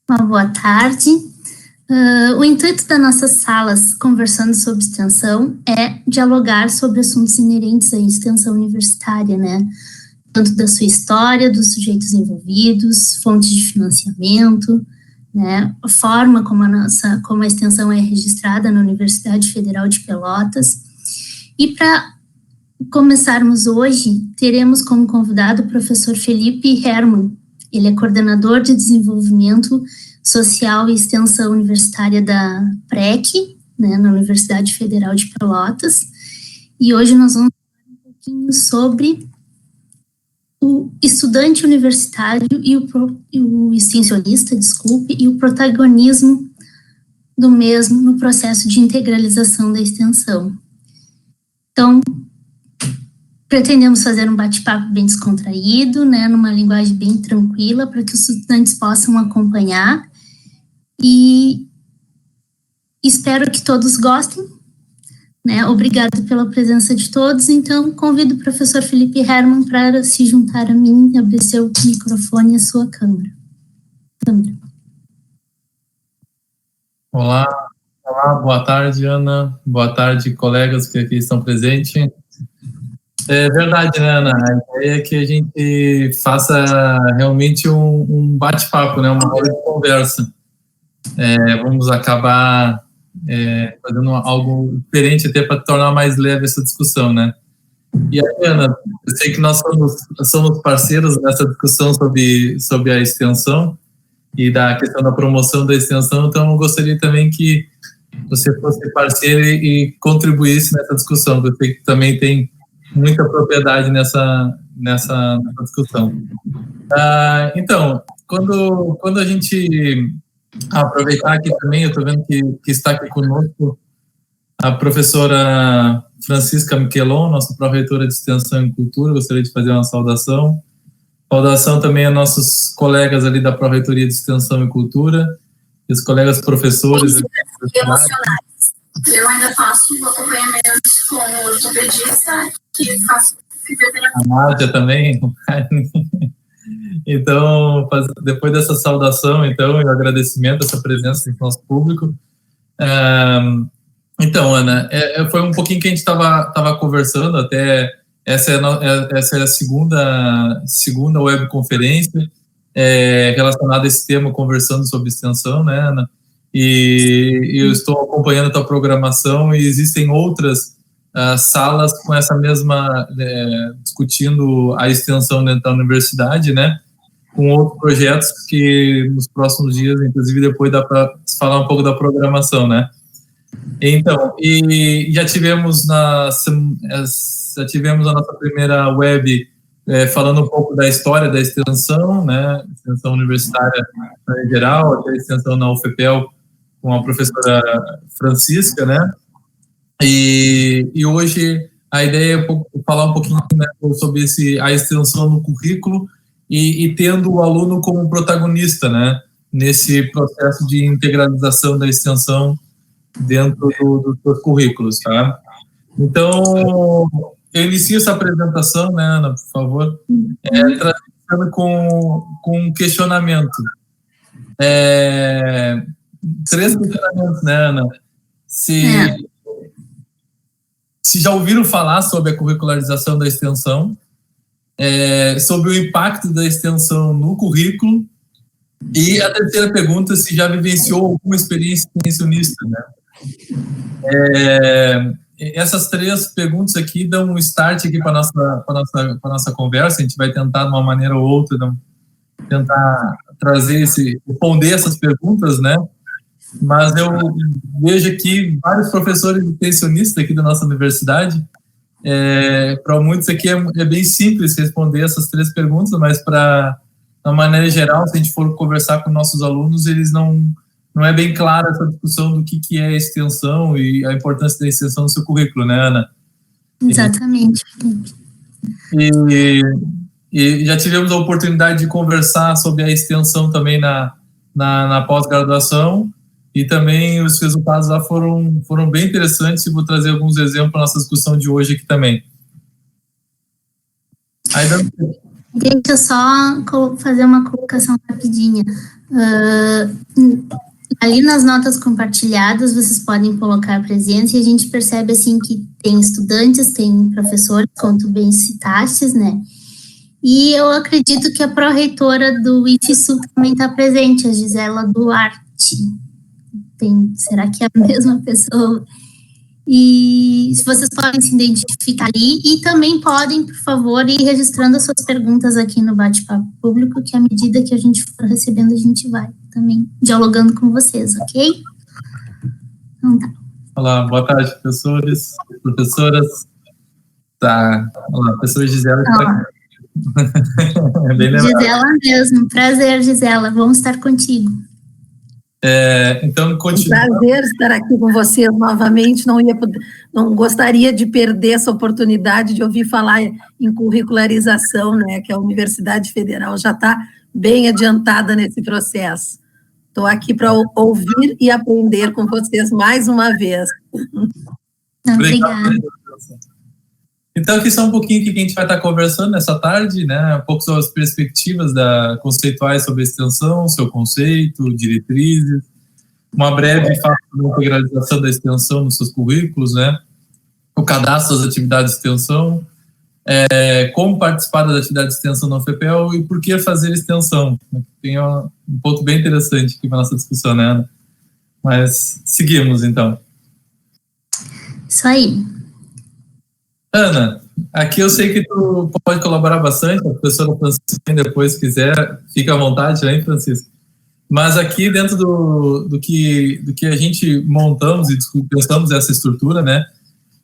Uma boa tarde. O intuito das nossas salas conversando sobre extensão é dialogar sobre assuntos inerentes à extensão universitária, né? Tanto da sua história, dos sujeitos envolvidos, fontes de financiamento, né? A forma como a extensão é registrada na Universidade Federal de Pelotas. E para começarmos hoje, teremos como convidado o professor Felipe Hermann. Ele é coordenador de desenvolvimento social e extensão universitária da PREC, né, na Universidade Federal de Pelotas. E hoje nós vamos falar um pouquinho sobre o estudante universitário e o extensionista, e o protagonismo do mesmo no processo de integralização da extensão. Então, pretendemos fazer um bate-papo bem descontraído, né, numa linguagem bem tranquila, para que os estudantes possam acompanhar, e espero que todos gostem, né. Obrigado pela presença de todos. Então, convido o professor Felipe Hermann para se juntar a mim e abrir seu microfone e a sua câmera. Olá, boa tarde, Ana, boa tarde, colegas que aqui estão presentes. É verdade, né, Ana? A ideia é que a gente faça realmente um bate-papo, né? Uma hora de conversa. Vamos acabar fazendo algo diferente até para tornar mais leve essa discussão, né? E aí, Ana, eu sei que nós somos parceiros nessa discussão sobre a extensão e da questão da promoção da extensão, então eu gostaria também que você fosse parceiro e contribuísse nessa discussão, porque eu sei que também tem muita propriedade nessa discussão. Então, quando a gente aproveitar aqui também, eu estou vendo que está aqui conosco a professora Francisca Miquelon, nossa pró-reitora de Extensão e Cultura. Gostaria de fazer uma saudação. Saudação também a nossos colegas ali da pró-reitoria de Extensão e Cultura, e os colegas professores. Emocionais. Eu ainda faço acompanhamento com o ortopedista, que faço fisioterapia. A Nádia também. Então, depois dessa saudação, então, e o agradecimento a essa presença do nosso público. Então, Ana, foi um pouquinho que a gente estava conversando, até essa é a segunda webconferência relacionada a esse tema, conversando sobre extensão, né, Ana? E eu estou acompanhando a tua programação, e existem outras salas com essa mesma, discutindo a extensão dentro da universidade, né, com outros projetos que nos próximos dias, inclusive depois dá para falar um pouco da programação, né. Então, e já tivemos a nossa primeira web falando um pouco da história da extensão, né, extensão universitária em geral, até a extensão na UFPEL, com a professora Francisca, né, e hoje a ideia é falar um pouquinho, né, sobre a extensão no currículo e tendo o aluno como protagonista, né, nesse processo de integralização da extensão dentro dos seus currículos, tá? Então, eu inicio essa apresentação, né, Ana, por favor, trazendo com um questionamento. Três questionamentos, né, Ana? Se já ouviram falar sobre a curricularização da extensão, sobre o impacto da extensão no currículo, e a terceira pergunta, se já vivenciou alguma experiência extensionista, né? Essas três perguntas aqui dão um start aqui para a nossa conversa. A gente vai tentar, de uma maneira ou outra, tentar responder essas perguntas, né? Mas eu vejo aqui vários professores extensionistas aqui da nossa universidade. Para muitos aqui é bem simples responder essas três perguntas, mas de uma maneira geral, se a gente for conversar com nossos alunos, eles não é bem clara essa discussão do que é extensão e a importância da extensão no seu currículo, né, Ana? Exatamente. E já tivemos a oportunidade de conversar sobre a extensão também na pós-graduação, e também os resultados lá foram bem interessantes, e vou trazer alguns exemplos para nossa discussão de hoje aqui também. Aí, Deixa eu só fazer uma colocação rapidinha. Ali nas notas compartilhadas, vocês podem colocar a presença e a gente percebe, assim, que tem estudantes, tem professores, como tu bem citastes, né? E eu acredito que a pró-reitora do IFSU também está presente, a Gisela Duarte. Será que é a mesma pessoa? E se vocês podem se identificar ali e também podem, por favor, ir registrando as suas perguntas aqui no bate-papo público, que à medida que a gente for recebendo, a gente vai também dialogando com vocês, ok? Então tá. Olá, boa tarde, professores, professoras. Tá, olá, professora Gisela. É bem lembrado. Gisela mesmo, prazer, Gisela, vamos estar contigo. Então, continua. Prazer estar aqui com vocês novamente. Não gostaria de perder essa oportunidade de ouvir falar em curricularização, né? Que a Universidade Federal já está bem adiantada nesse processo. Estou aqui para ouvir e aprender com vocês mais uma vez. Obrigada. Então, aqui só um pouquinho que a gente vai estar conversando nessa tarde, né? Um pouco sobre as perspectivas conceituais sobre a extensão, seu conceito, diretrizes, uma breve fala sobre a integralização da extensão nos seus currículos, né? O cadastro das atividades de extensão, como participar das atividades de extensão na UFPEL e por que fazer extensão. Tem um ponto bem interessante aqui para a nossa discussão, né, Ana? Mas seguimos, então. Isso aí. Ana, aqui eu sei que tu pode colaborar bastante, a professora Francisca, depois quiser, fica à vontade, hein, Francisca? Mas aqui dentro do que a gente montamos e pensamos essa estrutura, né,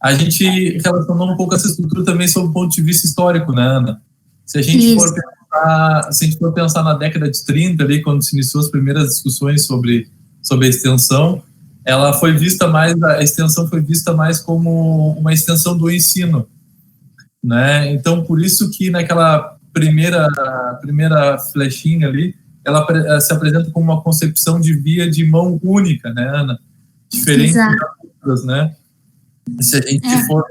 a gente relacionou um pouco essa estrutura também sob o ponto de vista histórico, né, Ana? Se a gente for pensar na década de 30, ali, quando se iniciou as primeiras discussões sobre a extensão, a extensão foi vista mais como uma extensão do ensino, né? Então, por isso que naquela primeira flechinha ali, ela se apresenta como uma concepção de via de mão única, né, Ana? Diferente das outras, né? Se a gente for...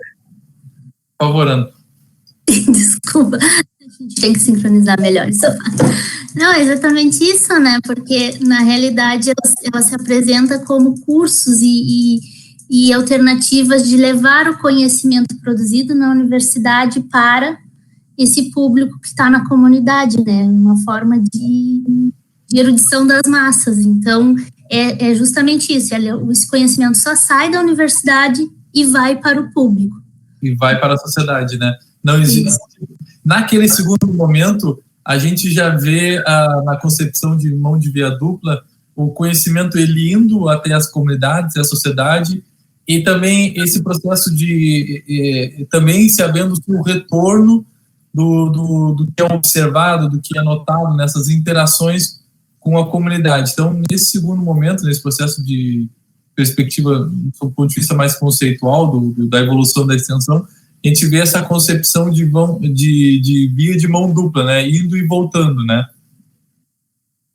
Por favor, Ana. Desculpa, a gente tem que sincronizar melhor isso. Não, é exatamente isso, né? Porque, na realidade, ela se apresenta como cursos e alternativas de levar o conhecimento produzido na universidade para esse público que está na comunidade, né? Uma forma de erudição das massas. Então, é justamente isso. Esse conhecimento só sai da universidade e vai para o público. E vai para a sociedade, né? Não existe. Naquele segundo momento, a gente já vê na concepção de mão de via dupla o conhecimento ele indo até as comunidades, a sociedade, e também esse processo de também se havendo o retorno do que é observado, do que é notado nessas interações com a comunidade. Então, nesse segundo momento, nesse processo de perspectiva, do ponto de vista mais conceitual da evolução da extensão, a gente vê essa concepção de via de mão dupla, né, indo e voltando, né.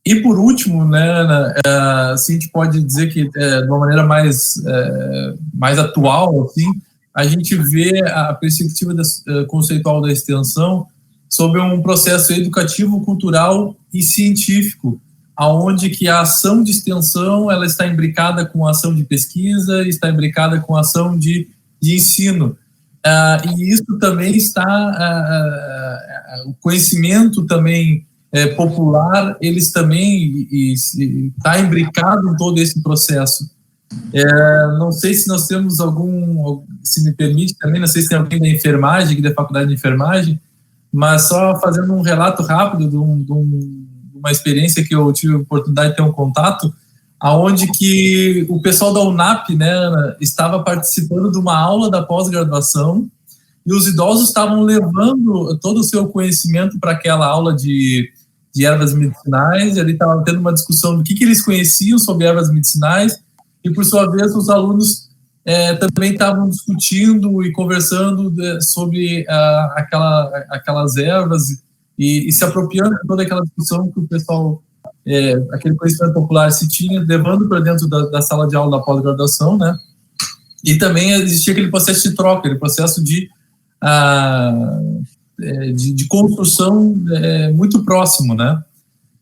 E por último, né, assim, a gente pode dizer que de uma maneira mais atual, assim, a gente vê a perspectiva conceitual da extensão sobre um processo educativo, cultural e científico, aonde que a ação de extensão ela está imbricada com a ação de pesquisa, está imbricada com a ação de ensino. E isso também o conhecimento também popular, eles também está imbricado em todo esse processo. Não sei se nós temos se me permite também, não sei se tem alguém da enfermagem, aqui da faculdade de enfermagem, mas só fazendo um relato rápido de uma experiência que eu tive a oportunidade de ter um contato, aonde que o pessoal da UNAP, né, estava participando de uma aula da pós-graduação e os idosos estavam levando todo o seu conhecimento para aquela aula de ervas medicinais, e ali estava tendo uma discussão do que eles conheciam sobre ervas medicinais, e por sua vez os alunos também estavam discutindo e conversando sobre aquelas ervas e se apropriando de toda aquela discussão que o pessoal, aquele conhecimento popular se tinha, levando para dentro da sala de aula da pós-graduação, né? E também existia aquele processo de troca, aquele processo de de construção muito próximo, né?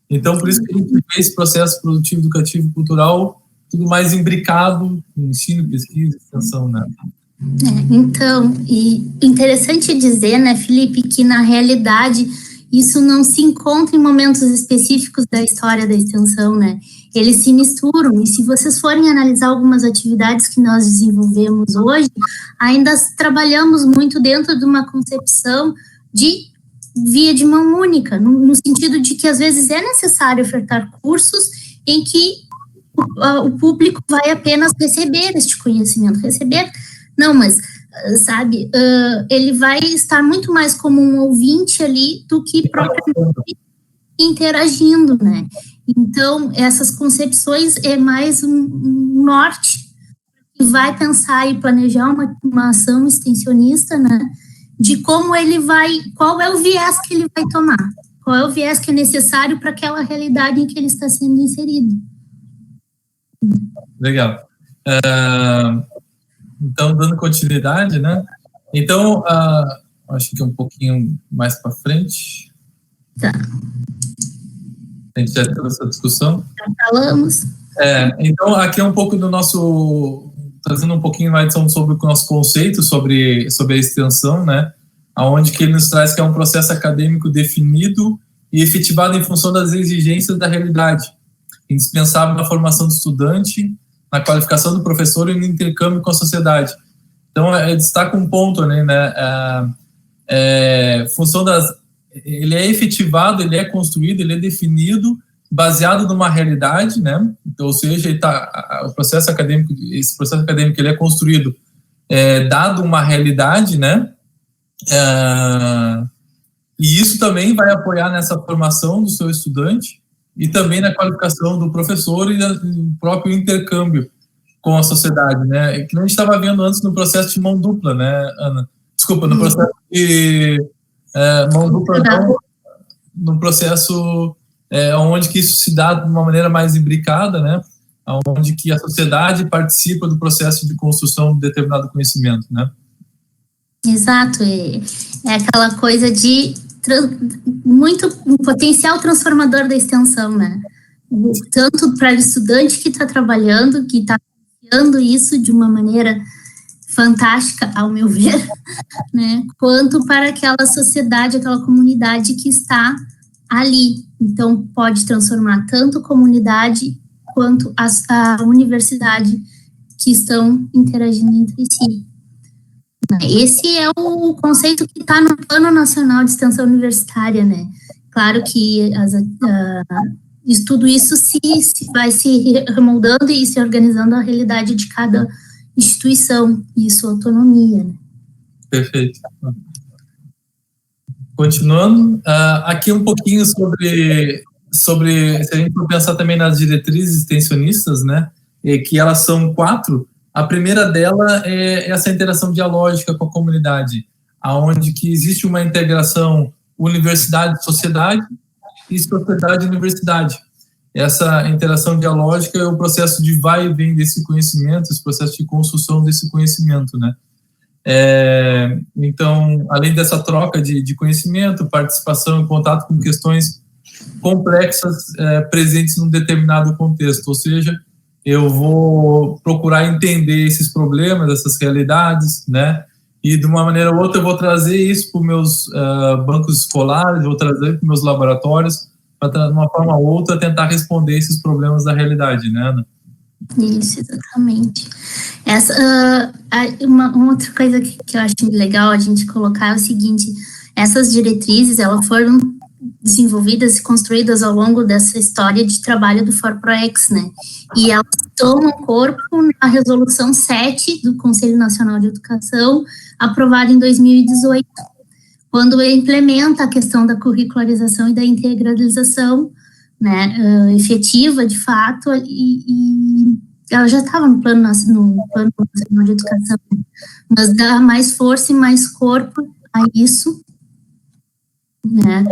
Então, por isso que a gente vê esse processo produtivo, educativo, cultural, tudo mais imbricado em ensino, pesquisa, extensão, né? Então, e interessante dizer, né, Felipe, que na realidade isso não se encontra em momentos específicos da história da extensão, né? Eles se misturam, e se vocês forem analisar algumas atividades que nós desenvolvemos hoje, ainda trabalhamos muito dentro de uma concepção de via de mão única, no sentido de que às vezes é necessário ofertar cursos em que o público vai apenas receber este conhecimento, mas, sabe, ele vai estar muito mais como um ouvinte ali do que propriamente interagindo, né? Então, essas concepções é mais um norte que vai pensar e planejar uma ação extensionista, né? De como ele vai, qual é o viés que ele vai tomar, qual é o viés que é necessário para aquela realidade em que ele está sendo inserido. Legal. Então, dando continuidade, né? Então, acho que um pouquinho mais para frente. Tá. A gente já teve essa discussão. Já falamos. Então, aqui é um pouco do nosso... Trazendo um pouquinho mais sobre o nosso conceito sobre a extensão, né? Aonde que ele nos traz que é um processo acadêmico definido e efetivado em função das exigências da realidade, indispensável na formação do estudante, na qualificação do professor e no intercâmbio com a sociedade. Então, destaca um ponto, né? Função ele é efetivado, ele é construído, ele é definido, baseado numa realidade, né? Então, ou seja, esse processo acadêmico ele é construído dado uma realidade, né? E isso também vai apoiar nessa formação do seu estudante e também na qualificação do professor e no próprio intercâmbio com a sociedade, né? Que a gente estava vendo antes no processo de mão dupla, né, Ana? Desculpa, no processo de mão dupla, não, no processo onde que isso se dá de uma maneira mais imbricada, né? Onde que a sociedade participa do processo de construção de determinado conhecimento, né? Exato, é aquela coisa de um potencial transformador da extensão, né? Tanto para o estudante que está trabalhando, que está criando isso de uma maneira fantástica, ao meu ver, né? Quanto para aquela sociedade, aquela comunidade que está ali. Então, pode transformar tanto a comunidade quanto a universidade que estão interagindo entre si. Esse é o conceito que está no Plano Nacional de Extensão Universitária, né? Claro que tudo isso vai se remoldando e se organizando a realidade de cada instituição e sua autonomia, né? Perfeito. Continuando, aqui um pouquinho sobre se a gente for pensar também nas diretrizes extensionistas, né? Que elas são 4. A primeira dela é essa interação dialógica com a comunidade, aonde que existe uma integração universidade-sociedade e sociedade-universidade. Essa interação dialógica é o processo de vai e vem desse conhecimento, esse processo de construção desse conhecimento, né? Então, além dessa troca de conhecimento, participação e contato com questões complexas presentes num determinado contexto, ou seja, eu vou procurar entender esses problemas, essas realidades, né? E de uma maneira ou outra eu vou trazer isso para os meus bancos escolares, vou trazer para os meus laboratórios, para de uma forma ou outra tentar responder esses problemas da realidade, né, Ana? Isso, exatamente. Uma outra coisa que eu acho legal a gente colocar é o seguinte: essas diretrizes, elas foram desenvolvidas e construídas ao longo dessa história de trabalho do ForProEx, né? E elas tomam corpo na Resolução 7 do Conselho Nacional de Educação, aprovada em 2018, quando implementa a questão da curricularização e da integralização, né, efetiva, de fato, e ela já estava no Plano Nacional de Educação, mas dá mais força e mais corpo a isso, né?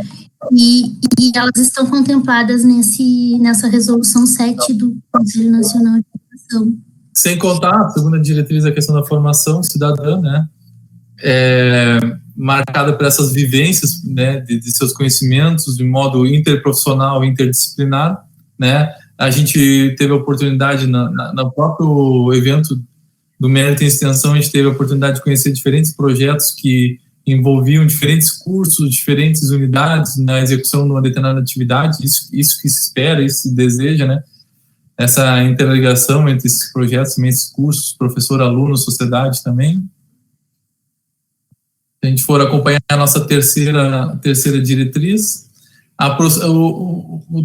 E elas estão contempladas nessa Resolução 7 do Conselho Nacional de Educação. Sem contar a segunda diretriz, a questão da formação cidadã, né? marcada por essas vivências, né, de seus conhecimentos de modo interprofissional, interdisciplinar, né. A gente teve a oportunidade, no próprio evento do Mérito em Extensão, a gente teve a oportunidade de conhecer diferentes projetos que envolviam diferentes cursos, diferentes unidades na execução de uma determinada atividade, isso que se espera, isso se deseja, né, essa interligação entre esses projetos, esses cursos, professor, aluno, sociedade também. Se a gente for acompanhar a nossa terceira diretriz,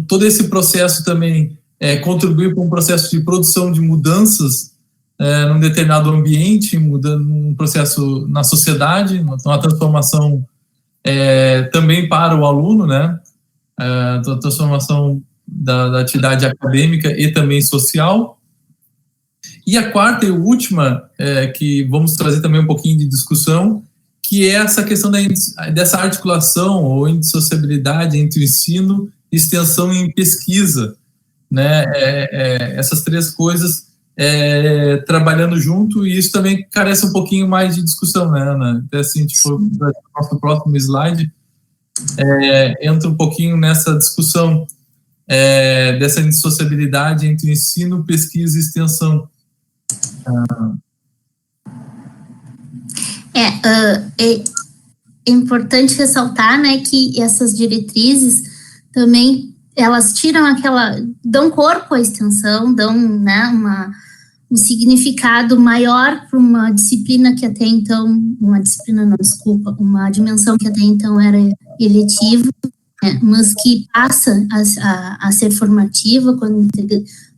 todo esse processo também contribui para um processo de produção de mudanças num determinado ambiente, mudando um processo na sociedade, uma transformação também para o aluno, né? A transformação da atividade acadêmica e também social. E a quarta e última, que vamos trazer também um pouquinho de discussão, que é essa questão dessa articulação ou indissociabilidade entre o ensino, extensão e pesquisa, né? Essas três coisas trabalhando junto, e isso também carece um pouquinho mais de discussão, né, Ana? Até assim, tipo, no nosso próximo slide, entra um pouquinho nessa discussão dessa indissociabilidade entre ensino, pesquisa e extensão. É importante ressaltar, né, que essas diretrizes também, elas dão corpo à extensão, dão, né, um significado maior para uma disciplina que até então, uma dimensão que até então era eletiva, né, mas que passa a ser formativa,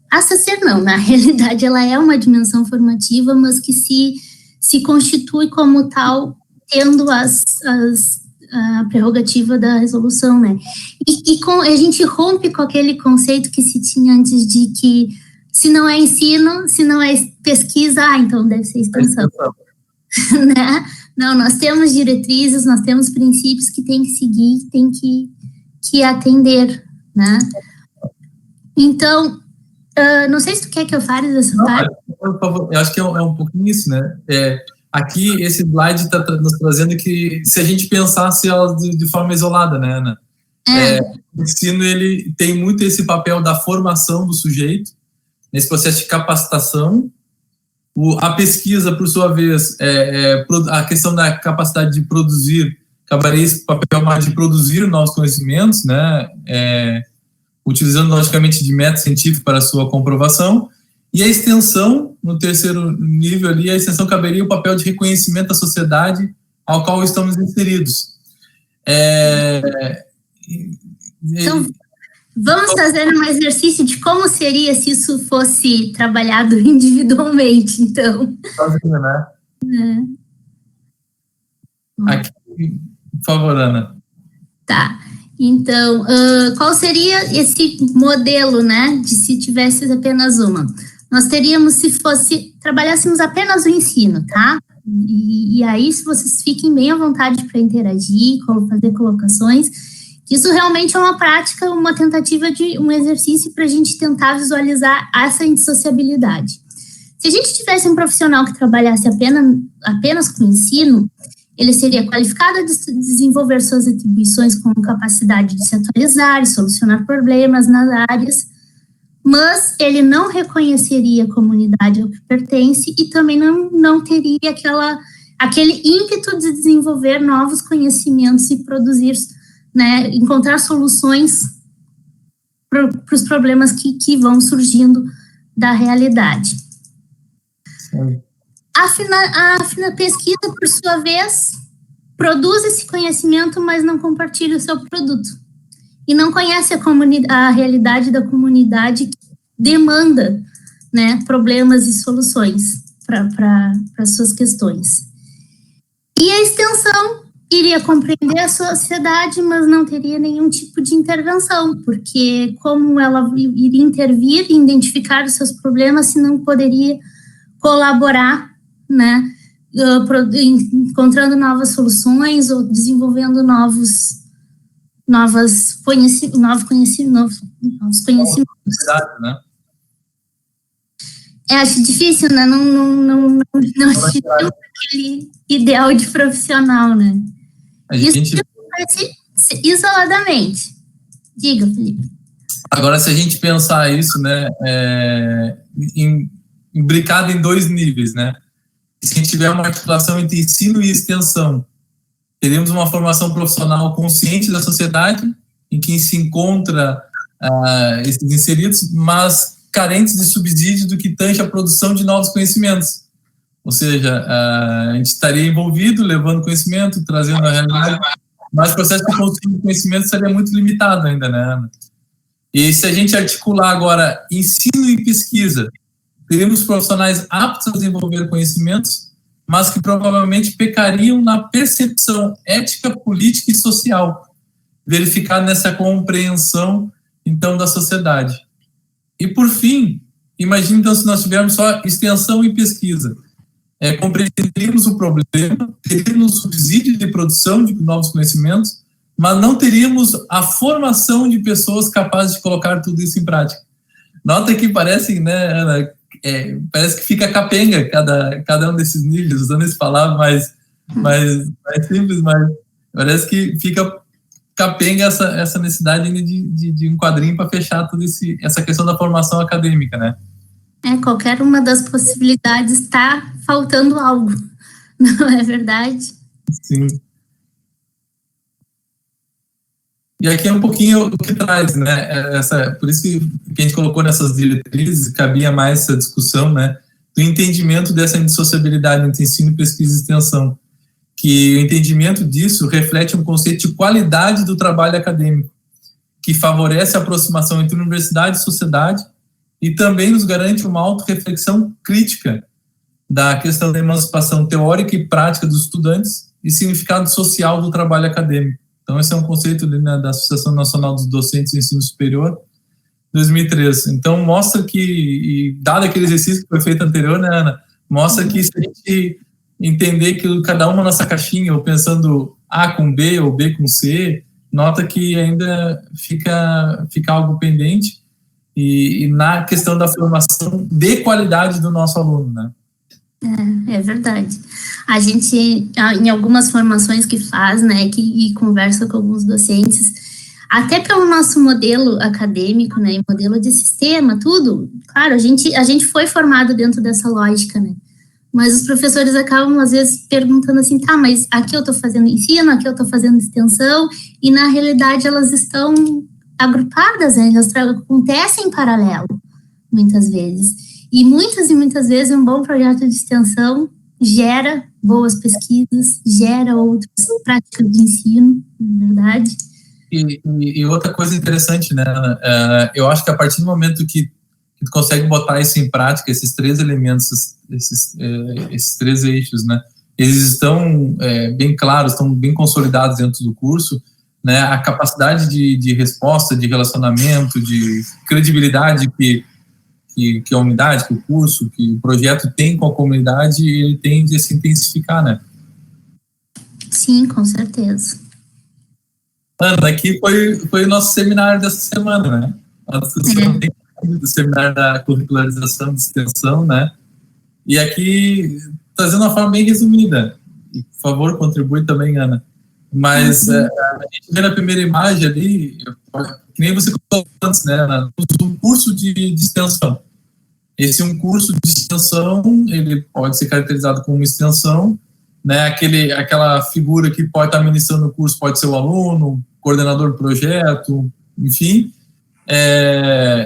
passa a ser não, na realidade ela é uma dimensão formativa, mas que se constitui como tal, tendo a prerrogativa da resolução, né? E a gente rompe com aquele conceito que se tinha antes de que se não é ensino, se não é pesquisa, então deve ser extensão. Né? Não, nós temos diretrizes, nós temos princípios que tem que seguir, tem que atender, né? Então, não sei se tu quer que eu fale dessa parte. Por favor, eu acho que é um pouquinho isso, né? Aqui, esse slide está nos trazendo que, se a gente pensasse ela de forma isolada, né, Ana? O ensino, ele tem muito esse papel da formação do sujeito, nesse processo de capacitação. A pesquisa, por sua vez, a questão da capacidade de produzir, acabaria esse papel mais de produzir novos conhecimentos, né? Utilizando, logicamente, de método científico para a sua comprovação. E a extensão, no terceiro nível ali, a extensão caberia o papel de reconhecimento da sociedade ao qual estamos inseridos. Então, vamos fazer um exercício de como seria se isso fosse trabalhado individualmente, então. Né? Aqui, por favor, Ana. Tá. Então, qual seria esse modelo, né, de se tivesse apenas uma? Nós teríamos, trabalhássemos apenas o ensino, tá? E aí, se vocês fiquem bem à vontade para interagir, fazer colocações, isso realmente é uma prática, uma tentativa de um exercício para a gente tentar visualizar essa indissociabilidade. Se a gente tivesse um profissional que trabalhasse apenas com o ensino, ele seria qualificado a desenvolver suas atribuições com capacidade de se atualizar e solucionar problemas nas áreas, mas ele não reconheceria a comunidade ao que pertence e também não teria aquele ímpeto de desenvolver novos conhecimentos e produzir, né, encontrar soluções para os problemas que vão surgindo da realidade. Sim. A pesquisa, por sua vez, produz esse conhecimento, mas não compartilha o seu produto. E não conhece a realidade da comunidade que demanda, né, problemas e soluções para as suas questões. E a extensão iria compreender a sociedade, mas não teria nenhum tipo de intervenção, porque como ela iria intervir e identificar os seus problemas, se não poderia colaborar, né, encontrando novas soluções ou desenvolvendo novos conhecimentos. Né? Acho difícil, né? Não acho aquele ideal de profissional, né? Isso acontece isoladamente. Diga, Felipe. Agora, se a gente pensar isso, né, imbricado em 2 níveis, né? Se a gente tiver uma articulação entre ensino e extensão, teríamos uma formação profissional consciente da sociedade, em que se encontra esses inseridos, mas carentes de subsídio do que tange a produção de novos conhecimentos. Ou seja, a gente estaria envolvido, levando conhecimento, trazendo a realidade, mas o processo de construção de conhecimento seria muito limitado ainda, né, Ana? E se a gente articular agora ensino e pesquisa, teríamos profissionais aptos a desenvolver conhecimentos, mas que provavelmente pecariam na percepção ética, política e social, verificada nessa compreensão, então, da sociedade. E, por fim, imagine, então, se nós tivermos só extensão e pesquisa. Compreenderíamos o problema, teríamos subsídio de produção de novos conhecimentos, mas não teríamos a formação de pessoas capazes de colocar tudo isso em prática. Nota que parece, né, Ana, parece que fica capenga cada um desses níveis, usando essa palavra mais simples, mas parece que fica capenga essa necessidade de um quadrinho para fechar toda essa questão da formação acadêmica, né? Qualquer uma das possibilidades está faltando algo, não é verdade? Sim. E aqui é um pouquinho o que traz, né? Por isso que a gente colocou nessas diretrizes, cabia mais essa discussão, né? Do entendimento dessa indissociabilidade entre ensino, pesquisa e extensão. Que o entendimento disso reflete um conceito de qualidade do trabalho acadêmico, que favorece a aproximação entre universidade e sociedade e também nos garante uma autorreflexão crítica da questão da emancipação teórica e prática dos estudantes e significado social do trabalho acadêmico. Então, esse é um conceito, né, da Associação Nacional dos Docentes de Ensino Superior, 2003. Então, mostra que, e dado aquele exercício que foi feito anterior, né, Ana, mostra que se a gente entender que cada uma nossa caixinha, ou pensando A com B ou B com C, nota que ainda fica algo pendente e na questão da formação de qualidade do nosso aluno, né? É verdade. A gente, em algumas formações que faz, né, e conversa com alguns docentes, até pelo nosso modelo acadêmico, né, modelo de sistema, tudo, claro, a gente foi formado dentro dessa lógica, né, mas os professores acabam, às vezes, perguntando assim, tá, mas aqui eu estou fazendo ensino, aqui eu estou fazendo extensão, e na realidade elas estão agrupadas, né, elas acontecem em paralelo, muitas vezes. E muitas vezes um bom projeto de extensão gera boas pesquisas, gera outras práticas de ensino, na verdade. E outra coisa interessante, né, Ana, eu acho que a partir do momento que tu consegue botar isso em prática, esses 3 elementos, esses 3 eixos, né, eles estão bem claros, estão bem consolidados dentro do curso, né, a capacidade de resposta, de relacionamento, de credibilidade que a unidade, que o curso, que o projeto tem com a comunidade, ele tende a se intensificar, né? Sim, com certeza. Ana, aqui foi o nosso seminário dessa semana, né? A discussão do seminário da curricularização de extensão, né? E aqui, trazendo uma forma bem resumida, e, por favor, contribui também, Ana. Mas a gente vê na primeira imagem ali, que nem você colocou antes, né, um curso de extensão. Esse um curso de extensão, ele pode ser caracterizado como uma extensão, né, aquela figura que pode estar ministrando o curso pode ser o aluno, coordenador do projeto, enfim,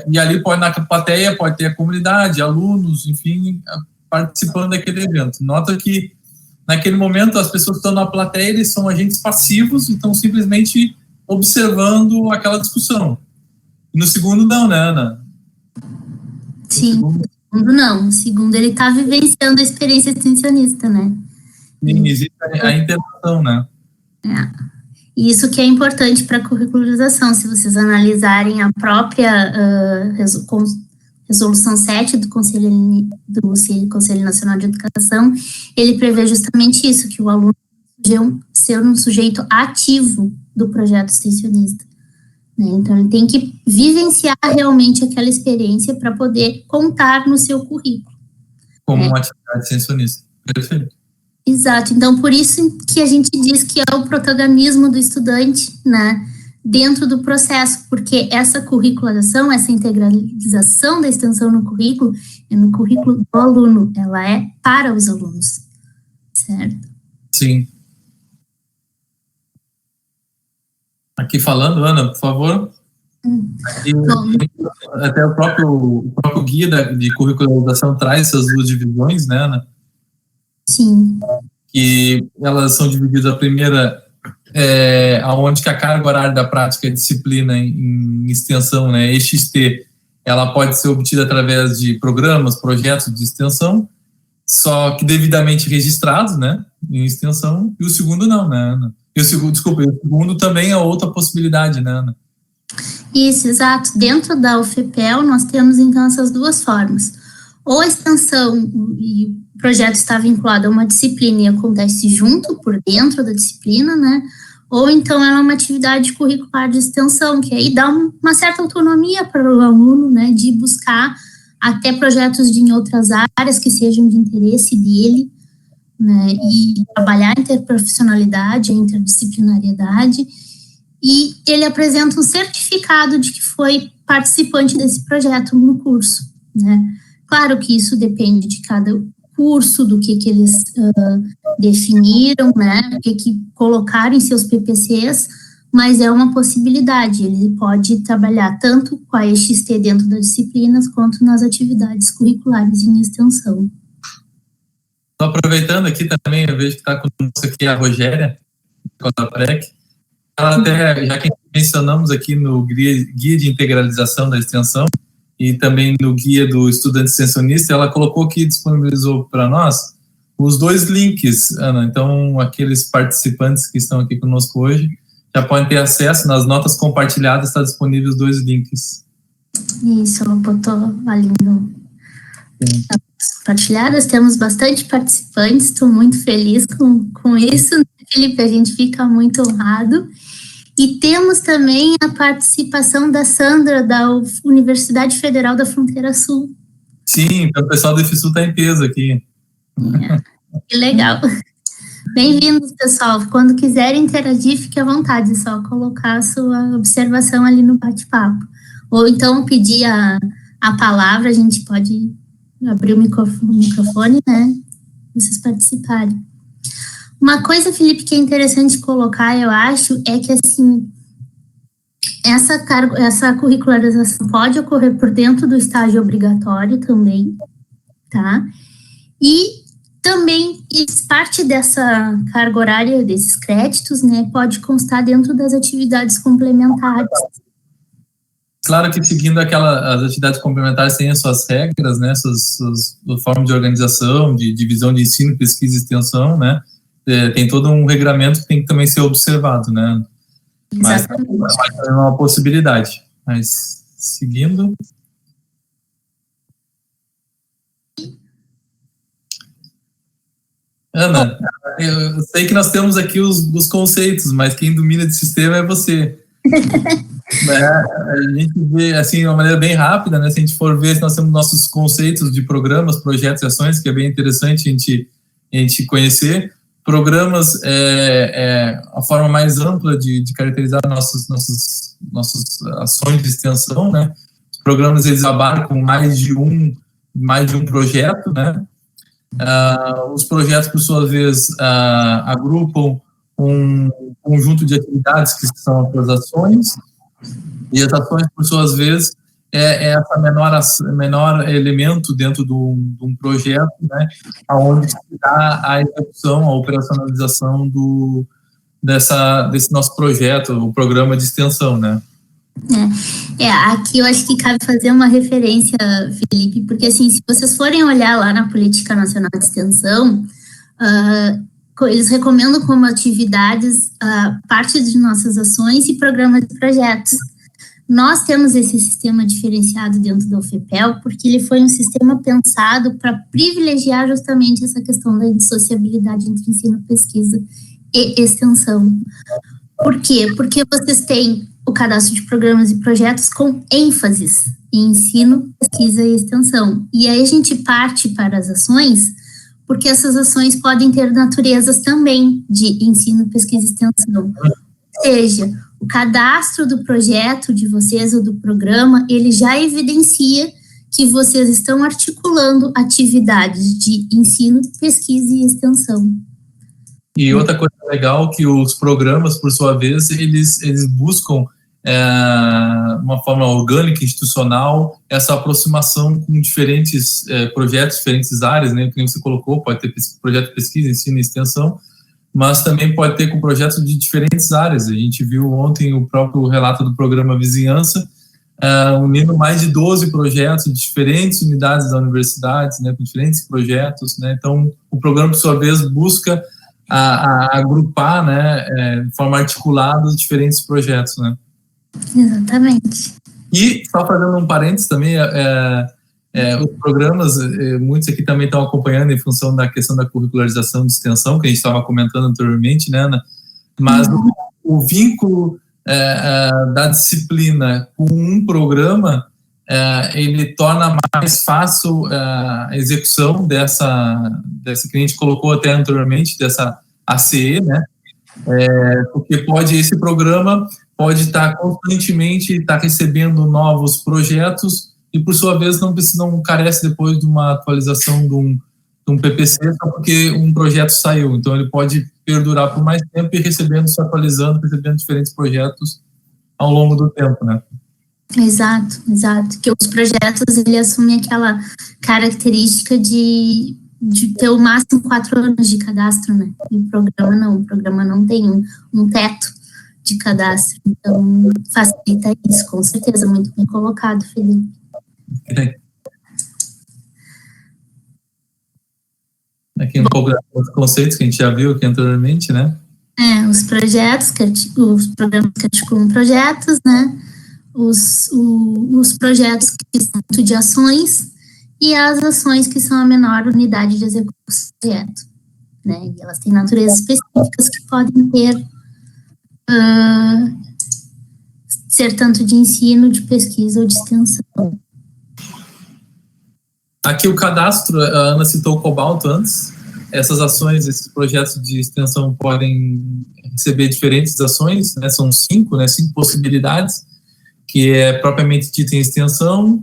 e ali na plateia pode ter a comunidade, alunos, enfim, participando daquele evento. Nota que naquele momento as pessoas que estão na plateia, eles são agentes passivos e estão simplesmente observando aquela discussão. E no segundo não, né, Ana? Sim, no segundo não. No segundo ele está vivenciando a experiência extensionista, né? Sim, existe a interação, né? E isso que é importante para a curricularização. Se vocês analisarem a própria Resolução 7 do Conselho Nacional de Educação, ele prevê justamente isso, que o aluno ser um sujeito ativo do projeto extensionista. Né? Então, ele tem que vivenciar realmente aquela experiência para poder contar no seu currículo. Como uma atividade extensionista. Perfeito. Exato, então por isso que a gente diz que é o protagonismo do estudante, né, dentro do processo, porque essa curricularização, essa integralização da extensão no currículo, é no currículo do aluno, ela é para os alunos, certo? Sim. Aqui falando, Ana, por favor. Aqui, até o próprio guia de curricularização traz essas duas divisões, né, Ana? Sim. Que elas são divididas, a primeira aonde que a carga horária da prática de disciplina em extensão, né, EXT, ela pode ser obtida através de programas, projetos de extensão, só que devidamente registrados, né, em extensão, e o segundo não, né, Ana? E o segundo também é outra possibilidade, né, Ana? Isso, exato. Dentro da UFPEL, nós temos, então, essas duas formas. Ou a extensão e o projeto está vinculado a uma disciplina e acontece junto, por dentro da disciplina, né? Ou então é uma atividade curricular de extensão, que aí dá uma certa autonomia para o aluno, né, de buscar até projetos em outras áreas que sejam de interesse dele, né, e trabalhar a interprofissionalidade, a interdisciplinariedade, e ele apresenta um certificado de que foi participante desse projeto no curso, né. Claro que isso depende de cada curso, do que eles definiram, né, o que colocaram em seus PPCs, mas é uma possibilidade, ele pode trabalhar tanto com a EXT dentro das disciplinas, quanto nas atividades curriculares em extensão. Estou aproveitando aqui também, eu vejo que está conosco aqui a Rogéria, da PREC. Ela até, já que mencionamos aqui no guia de integralização da extensão, e também no guia do estudante extensionista, ela colocou aqui, disponibilizou para nós, os dois links, Ana. Então, aqueles participantes que estão aqui conosco hoje já podem ter acesso, nas notas compartilhadas está disponível os dois links. Isso, ela botou ali no... compartilhadas, temos bastante participantes, estou muito feliz com isso, Felipe, a gente fica muito honrado. E temos também a participação da Sandra, da Universidade Federal da Fronteira Sul. Sim, então o pessoal do IFSU está em peso aqui. Que legal. Bem-vindos, pessoal. Quando quiserem interagir, fique à vontade, é só colocar a sua observação ali no bate-papo. Ou então pedir a palavra, a gente pode abrir o microfone, né? Vocês participarem. Uma coisa, Felipe, que é interessante colocar, eu acho, é que, assim, essa curricularização pode ocorrer por dentro do estágio obrigatório também, tá? E também, parte dessa carga horária, desses créditos, né, pode constar dentro das atividades complementares. Claro que seguindo as atividades complementares têm as suas regras, né, suas formas de organização, de divisão de ensino, pesquisa e extensão, né, tem todo um regramento que tem que também ser observado, né? Exatamente. Mas é uma possibilidade. Mas, seguindo... Ana, eu sei que nós temos aqui os conceitos, mas quem domina de sistema é você. Né? A gente vê, assim, de uma maneira bem rápida, né? Se a gente for ver, nós temos nossos conceitos de programas, projetos e ações, que é bem interessante a gente conhecer. Programas é a forma mais ampla de caracterizar nossas ações de extensão, né? Os programas, eles abarcam mais de um projeto, né? Os projetos, por sua vez, agrupam um conjunto de atividades que são as ações, e as ações, por suas vezes, essa menor elemento dentro de um projeto, né, onde se dá a execução, a operacionalização desse nosso projeto, o programa de extensão, né? Aqui eu acho que cabe fazer uma referência, Felipe, porque, assim, se vocês forem olhar lá na Política Nacional de Extensão, eles recomendam como atividades parte de nossas ações e programas e projetos. Nós temos esse sistema diferenciado dentro da UFPEL porque ele foi um sistema pensado para privilegiar justamente essa questão da indissociabilidade entre ensino, pesquisa e extensão. Por quê? Porque vocês têm o cadastro de programas e projetos com ênfases em ensino, pesquisa e extensão. E aí a gente parte para as ações porque essas ações podem ter naturezas também de ensino, pesquisa e extensão. Ou seja, o cadastro do projeto de vocês ou do programa, ele já evidencia que vocês estão articulando atividades de ensino, pesquisa e extensão. E outra coisa legal que os programas, por sua vez, eles buscam uma forma orgânica, institucional, essa aproximação com diferentes projetos, diferentes áreas, né, que você colocou, pode ter projeto de pesquisa, ensino e extensão, mas também pode ter com projetos de diferentes áreas. A gente viu ontem o próprio relato do programa Vizinhança, unindo mais de 12 projetos de diferentes unidades da universidade, né, com diferentes projetos, né. Então, o programa, por sua vez, busca a agrupar, né, de forma articulada os diferentes projetos, né. Exatamente. E, só fazendo um parênteses também, os programas, muitos aqui também estão acompanhando em função da questão da curricularização de extensão, que a gente estava comentando anteriormente, né, Ana? Mas o vínculo da disciplina com um programa, ele torna mais fácil a execução dessa que a gente colocou até anteriormente, dessa ACE, né? Porque esse programa pode estar constantemente recebendo novos projetos e, por sua vez, não carece depois de uma atualização de um PPC só porque um projeto saiu. Então, ele pode perdurar por mais tempo e se atualizando, recebendo diferentes projetos ao longo do tempo, né? Exato. Que os projetos, ele assumem aquela característica de ter o máximo 4 anos de cadastro, né? E o programa não tem um teto de cadastro, então facilita isso, com certeza, muito bem colocado, Felipe. Aqui um pouco dos conceitos que a gente já viu aqui anteriormente, né? Os projetos, os programas que articulam projetos, né? Os projetos que são de ações e as ações que são a menor unidade de execução do projeto, né? E elas têm naturezas específicas que podem ser tanto de ensino, de pesquisa ou de extensão. Aqui o cadastro, a Ana citou o Cobalto antes, essas ações, esses projetos de extensão podem receber diferentes ações, né? São 5 possibilidades, que é propriamente dita em extensão,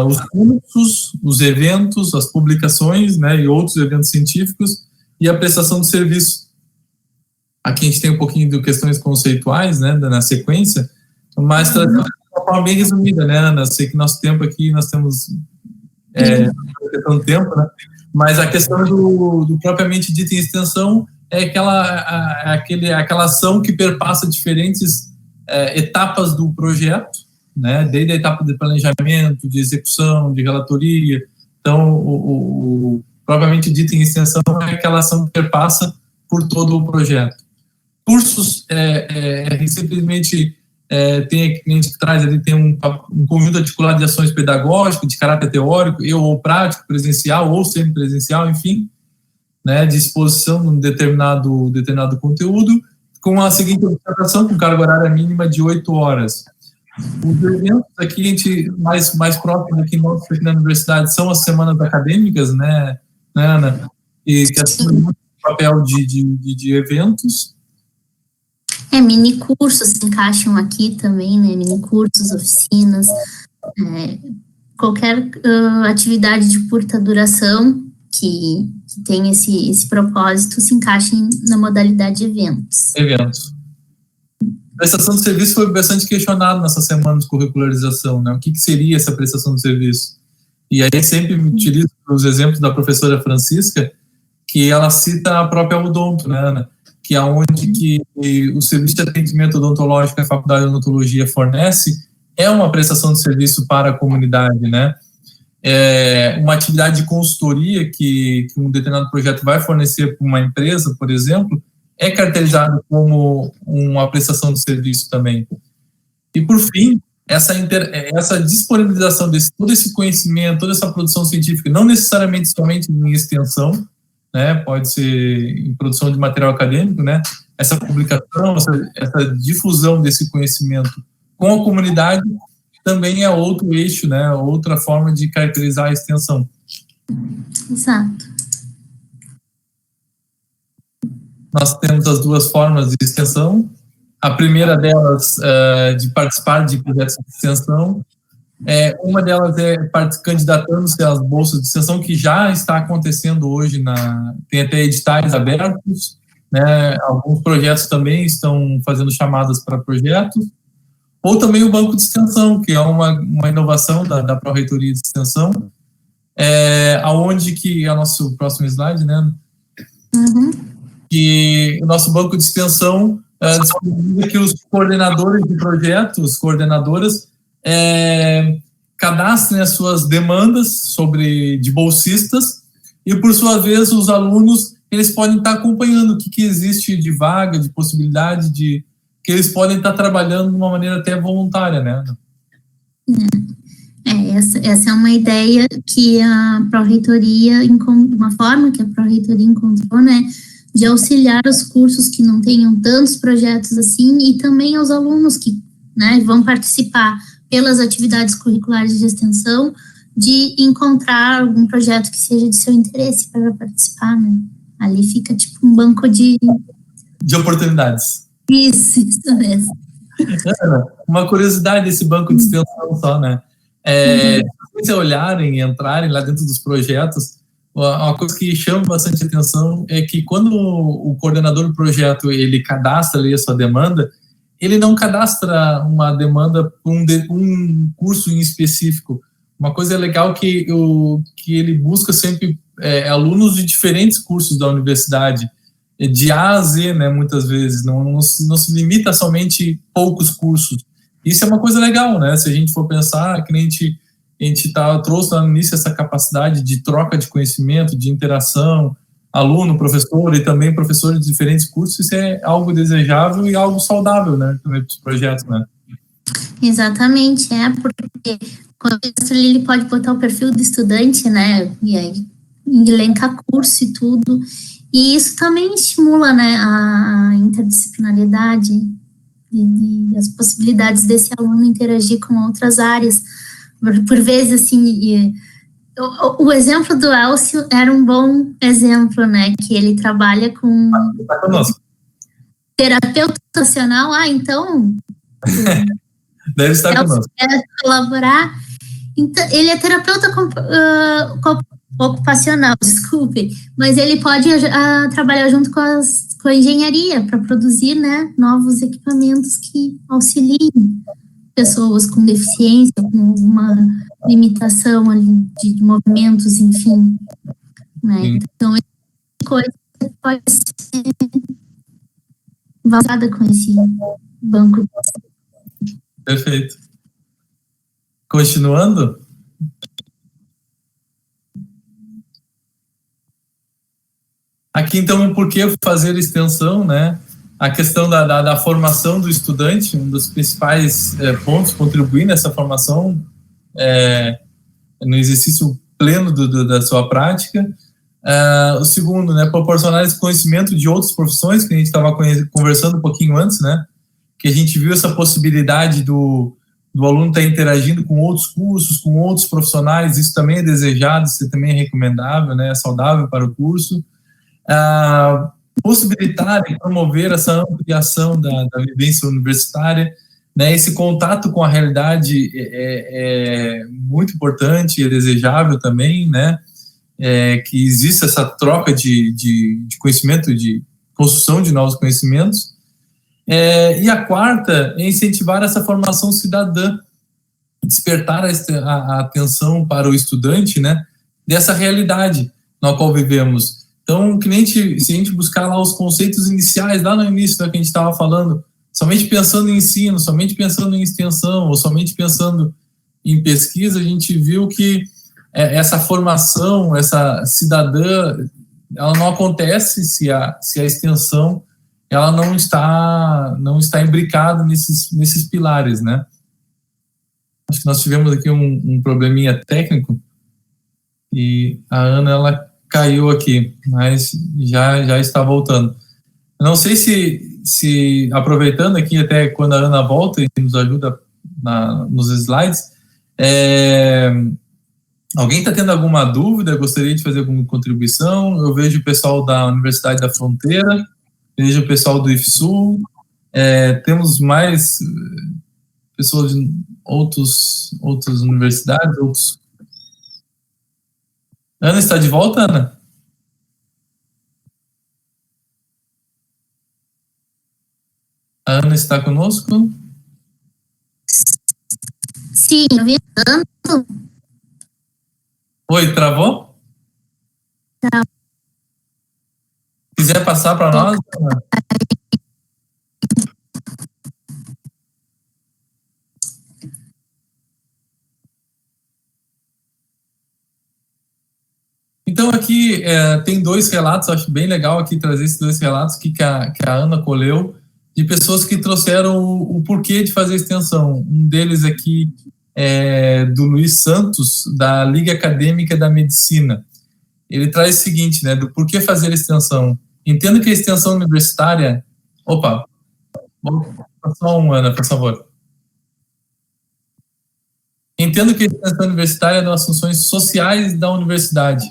os cursos, os eventos, as publicações, né, e outros eventos científicos, e a prestação de serviço. Aqui a gente tem um pouquinho de questões conceituais, né, na sequência, mas de uma forma bem resumida, né, Ana? Sei que nosso tempo aqui, nós temos tempo, né, mas a questão do propriamente dita em extensão é aquela ação que perpassa diferentes etapas do projeto, né, desde a etapa de planejamento, de execução, de relatoria. Então, o propriamente dito em extensão é aquela ação que perpassa por todo o projeto. Cursos, simplesmente, tem um conjunto articulado de ações pedagógicas, de caráter teórico, ou prático, presencial, ou semipresencial, enfim, né, de exposição de um determinado conteúdo, com a seguinte observação, com carga horária mínima de 8 horas. Os eventos aqui, a gente mais próximo aqui na universidade são as semanas acadêmicas, né, Ana? E que assumem muito o papel de eventos. Mini cursos se encaixam aqui também, né? Mini cursos, oficinas, qualquer atividade de curta duração que tem esse propósito se encaixa na modalidade de eventos. Prestação de serviço foi bastante questionado nessa semana de curricularização, né? O que seria essa prestação de serviço? E aí sempre me utilizo os exemplos da professora Francisca, que ela cita a própria Odonto, né, Ana? Que é onde que o serviço de atendimento odontológico que a Faculdade de Odontologia fornece é uma prestação de serviço para a comunidade, né? Uma atividade de consultoria que um determinado projeto vai fornecer para uma empresa, por exemplo, é caracterizado como uma prestação de serviço também. E, por fim, essa disponibilização de todo esse conhecimento, toda essa produção científica, não necessariamente somente em extensão, né, pode ser em produção de material acadêmico, né, essa publicação, essa difusão desse conhecimento com a comunidade também é outro eixo, né, outra forma de caracterizar a extensão. Exato. nós temos as duas formas de extensão. A primeira delas, de participar de projetos de extensão. Uma delas é candidatando-se às bolsas de extensão, que já está acontecendo hoje, tem até editais abertos, né? Alguns projetos também estão fazendo chamadas para projetos, ou também o banco de extensão, que é uma inovação da Pró-Reitoria de Extensão, aonde que é o nosso próximo slide, né? Que o nosso banco de extensão disponibiliza que os coordenadores de projetos, coordenadoras, cadastrem as suas demandas de bolsistas e, por sua vez, os alunos, eles podem estar acompanhando o que existe de vaga, de possibilidade, que eles podem estar trabalhando de uma maneira até voluntária, né? Essa é uma ideia que a Pró-Reitoria, uma forma que a Pró-Reitoria encontrou, né, de auxiliar os cursos que não tenham tantos projetos assim, e também aos alunos que, né, vão participar pelas atividades curriculares de extensão, de encontrar algum projeto que seja de seu interesse para participar, né? Ali fica tipo um banco de oportunidades. Isso mesmo. Uma curiosidade desse banco de extensão só, né? Se vocês olharem e entrarem lá dentro dos projetos, uma coisa que chama bastante atenção é que quando o coordenador do projeto, ele cadastra ali a sua demanda, ele não cadastra uma demanda para um curso em específico. Uma coisa legal que ele busca sempre alunos de diferentes cursos da universidade, de A a Z, né, muitas vezes, não se limita a somente poucos cursos. Isso é uma coisa legal, né? Se a gente for pensar, que nem a gente trouxe lá no início essa capacidade de troca de conhecimento, de interação, aluno, professor e também professores de diferentes cursos, isso é algo desejável e algo saudável, né, também para os projetos, né? Exatamente, porque quando ele pode botar o perfil do estudante, né, e aí elencar curso e tudo, e isso também estimula, né, a interdisciplinaridade e as possibilidades desse aluno interagir com outras áreas. Por vezes, assim, o exemplo do Elcio era um bom exemplo, né, que ele trabalha com terapeuta nacional, então deve estar conosco. Quer colaborar. Então, ele é terapeuta ocupacional, desculpe, mas ele pode trabalhar junto com a engenharia para produzir, né, novos equipamentos que auxiliem pessoas com deficiência, com uma limitação ali de movimentos, enfim, né? Então, essa coisa pode ser vazada com esse banco. Perfeito. Continuando. Aqui, então, por que fazer extensão, né? A questão da formação do estudante, um dos principais pontos contribuir nessa formação no exercício pleno da sua prática. O segundo, né, proporcionar esse conhecimento de outras profissões, que a gente estava conversando um pouquinho antes, né, que a gente viu essa possibilidade do aluno estar interagindo com outros cursos, com outros profissionais, isso também é desejado, isso também é recomendável, né, é saudável para o curso. Possibilitar e promover essa ampliação da vivência universitária, né, esse contato com a realidade é muito importante, é desejável também, né, que exista essa troca de conhecimento, de construção de novos conhecimentos. E a quarta é incentivar essa formação cidadã, despertar a atenção para o estudante, né, dessa realidade na qual vivemos. Então, se a gente buscar lá os conceitos iniciais, lá no início que a gente estava falando, somente pensando em ensino, somente pensando em extensão, ou somente pensando em pesquisa, a gente viu que essa formação, essa cidadã, ela não acontece se a extensão ela não está imbricada nesses pilares, né? Acho que nós tivemos aqui um probleminha técnico e a Ana, ela caiu aqui, mas já está voltando. Não sei se aproveitando aqui até quando a Ana volta e nos ajuda nos slides, alguém está tendo alguma dúvida? Gostaria de fazer alguma contribuição? Eu vejo o pessoal da Universidade da Fronteira. vejo o pessoal do IFSU, temos mais pessoas de outras universidades, Ana, está de volta, Ana? A Ana está conosco? Sim, ouvindo. Oi, travou? Travou. Quiser passar para nós, Ana? Então, aqui tem 2 relatos, acho bem legal aqui trazer esses 2 relatos que a Ana colheu, de pessoas que trouxeram o porquê de fazer extensão. Um deles aqui é do Luiz Santos, da Liga Acadêmica da Medicina. Ele traz o seguinte, né, do porquê fazer extensão. Entendo que a extensão universitária... Opa, só Ana, por favor. Entendo que a extensão universitária é uma das funções sociais da universidade.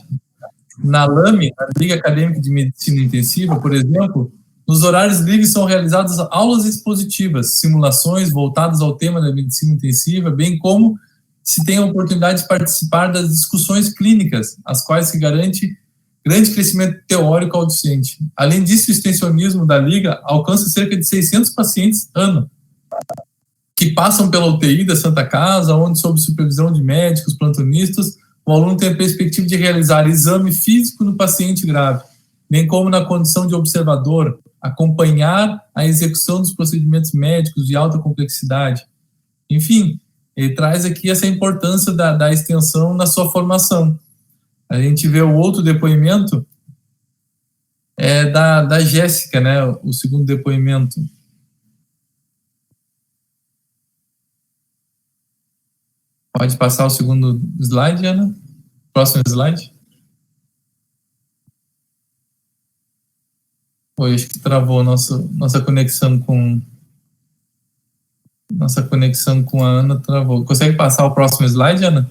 Na LAME, a Liga Acadêmica de Medicina Intensiva, por exemplo, nos horários livres são realizadas aulas expositivas, simulações voltadas ao tema da medicina intensiva, bem como se tem a oportunidade de participar das discussões clínicas, as quais se garante grande crescimento teórico ao docente. Além disso, o extensionismo da Liga alcança cerca de 600 pacientes ano, que passam pela UTI da Santa Casa, onde, sob supervisão de médicos, plantonistas, o aluno tem a perspectiva de realizar exame físico no paciente grave, bem como na condição de observador, acompanhar a execução dos procedimentos médicos de alta complexidade. Enfim, ele traz aqui essa importância da extensão na sua formação. A gente vê o outro depoimento, da Jéssica, né, o segundo depoimento. Pode passar o segundo slide, Ana? Próximo slide. Oi, acho que travou nossa conexão com... Nossa conexão com a Ana travou. Consegue passar o próximo slide, Ana?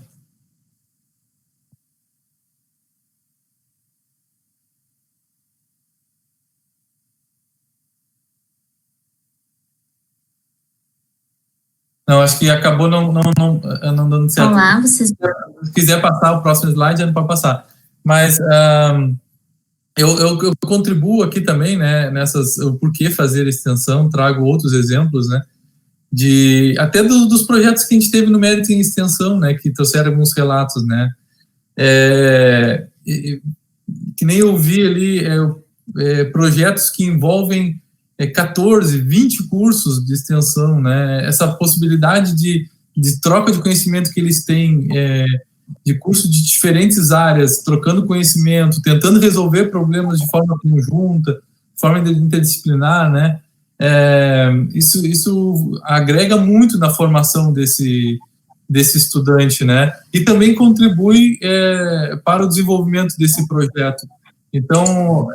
Não, acho que acabou não dando certo. Olá, vocês... Se quiser passar o próximo slide, não pode passar. Mas eu contribuo aqui também, né, o porquê fazer extensão, trago outros exemplos, né, até dos projetos que a gente teve no Mérito em Extensão, né, que trouxeram alguns relatos, né, que nem eu vi ali, projetos que envolvem 14, 20 cursos de extensão, né? Essa possibilidade de troca de conhecimento que eles têm, de cursos de diferentes áreas, trocando conhecimento, tentando resolver problemas de forma conjunta, forma interdisciplinar, né? Isso agrega muito na formação desse estudante, né? E também contribui para o desenvolvimento desse projeto. Então,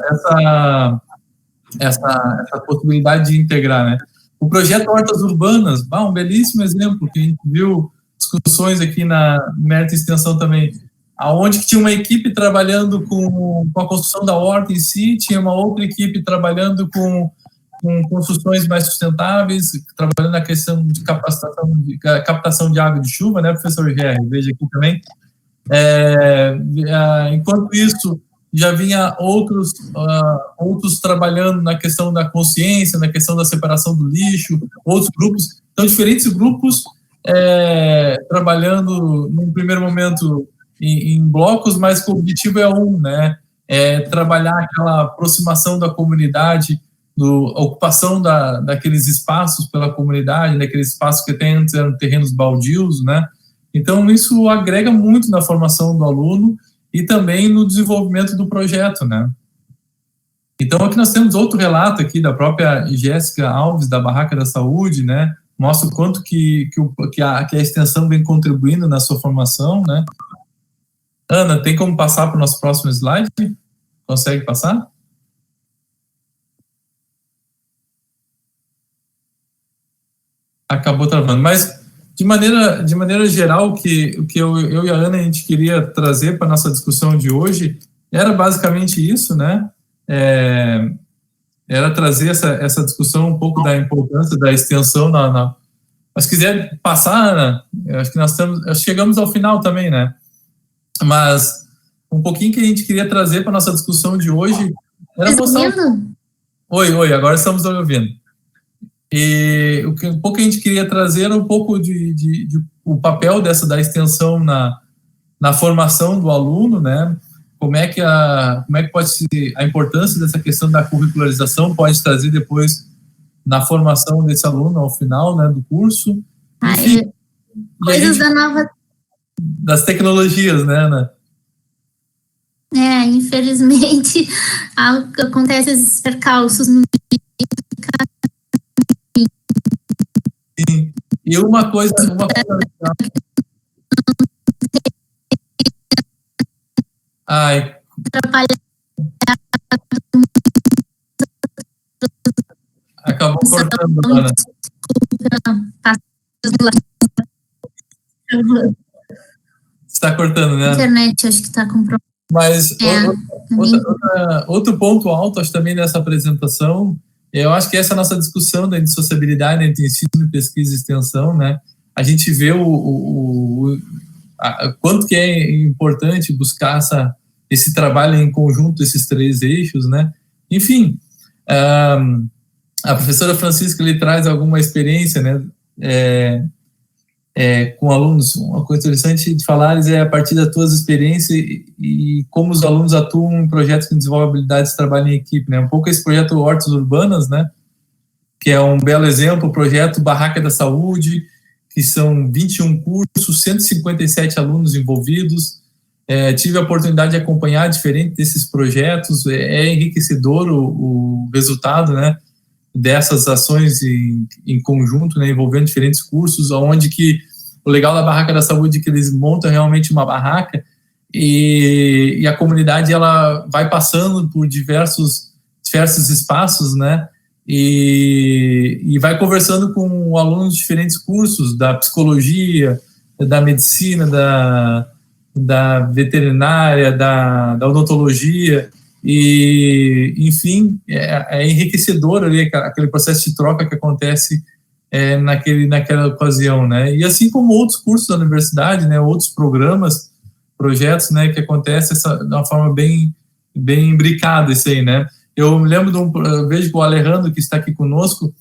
essa possibilidade de integrar, né? O projeto Hortas Urbanas, um belíssimo exemplo, que a gente viu discussões aqui na Mérito e Extensão também, aonde que tinha uma equipe trabalhando com a construção da horta em si, tinha uma outra equipe trabalhando com construções mais sustentáveis, trabalhando na questão de captação de água de chuva, né, professor Gerry? Veja aqui também. Enquanto isso, já vinha outros trabalhando na questão da consciência, na questão da separação do lixo, outros grupos. Então, diferentes grupos trabalhando, num primeiro momento, em blocos, mas que o objetivo é né? Trabalhar aquela aproximação da comunidade, a ocupação daqueles espaços pela comunidade, daqueles espaços que até antes eram terrenos baldios, né? Então, isso agrega muito na formação do aluno e também no desenvolvimento do projeto, né? Então, aqui nós temos outro relato aqui da própria Jéssica Alves, da Barraca da Saúde, né? Mostra o quanto que a extensão vem contribuindo na sua formação, né? Ana, tem como passar para o nosso próximo slide? Consegue passar? Acabou travando, mas de maneira geral, o que eu e a Ana a gente queria trazer para a nossa discussão de hoje era basicamente isso, né? era trazer essa discussão um pouco da importância da extensão mas se quiser passar, Ana, eu acho que nós chegamos ao final também, né? Mas um pouquinho que a gente queria trazer para nossa discussão de hoje era mostrar... Oi, agora estamos ouvindo. E um pouco que a gente queria trazer era um pouco de o papel da extensão na formação do aluno, né? Como é que pode ser a importância dessa questão da curricularização pode trazer depois na formação desse aluno ao final, né, do curso. Enfim, coisas das tecnologias, né, Ana? Infelizmente acontecem esses percalços no Sim. E uma coisa acabou cortando, Ana. Está cortando, né? A internet, acho que está com problema. Mas outro ponto alto, acho também dessa apresentação, eu acho que essa é a nossa discussão da indissociabilidade entre ensino, pesquisa e extensão, né? A gente vê quanto que é importante buscar esse trabalho em conjunto, esses três eixos, né? Enfim, a professora Francisca lhe traz alguma experiência, né? Com alunos. Uma coisa interessante de falar é a partir das tuas experiências e como os alunos atuam em projetos que desenvolvem habilidades de trabalho em equipe, né? Um pouco esse projeto Hortas Urbanas, né? Que é um belo exemplo, o projeto Barraca da Saúde, que são 21 cursos, 157 alunos envolvidos. Tive a oportunidade de acompanhar diferente desses projetos, é enriquecedor o resultado, né, dessas ações em conjunto, né, envolvendo diferentes cursos, onde que o legal da Barraca da Saúde é que eles montam realmente uma barraca e a comunidade ela vai passando por diversos espaços, né, e vai conversando com alunos de diferentes cursos, da psicologia, da medicina, da veterinária, da odontologia, e, enfim, é enriquecedor ali aquele processo de troca que acontece naquela ocasião, né? E assim como outros cursos da universidade, né, outros programas, projetos, né, que acontece de uma forma bem imbricada isso aí, né? Eu me lembro eu vejo que o Alejandro, que está aqui conosco,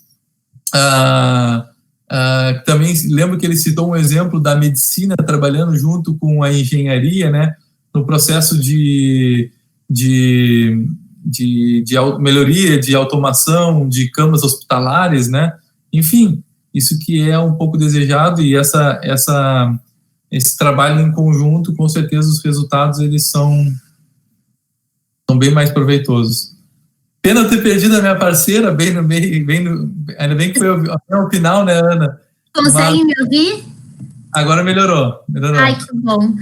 também lembro que ele citou um exemplo da medicina trabalhando junto com a engenharia, né, no processo de melhoria, de automação, de camas hospitalares, né, enfim, isso que é um pouco desejado e esse trabalho em conjunto, com certeza os resultados eles são bem mais proveitosos. Pena ter perdido a minha parceira bem no meio, ainda bem que foi até o final, né, Ana? Consegue me ouvir? Agora melhorou. Ai, que bom.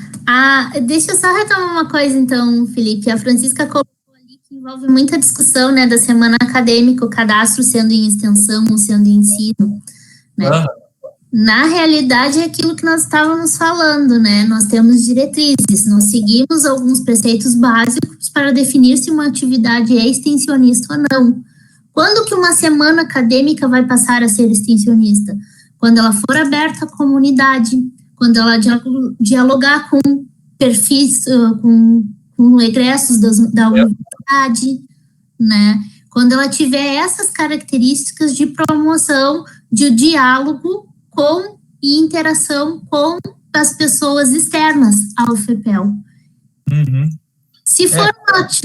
Deixa eu só retomar uma coisa, então, Felipe. A Francisca colocou ali que envolve muita discussão, né, da semana acadêmica, o cadastro sendo em extensão ou sendo em ensino, né? Na realidade, é aquilo que nós estávamos falando, né? Nós temos diretrizes, nós seguimos alguns preceitos básicos para definir se uma atividade é extensionista ou não. Quando que uma semana acadêmica vai passar a ser extensionista? Quando ela for aberta à comunidade, quando ela dialogar com perfis, com egressos da universidade, né? Quando ela tiver essas características de promoção, de diálogo com e interação com as pessoas externas ao FEPEL. Uhum. Se for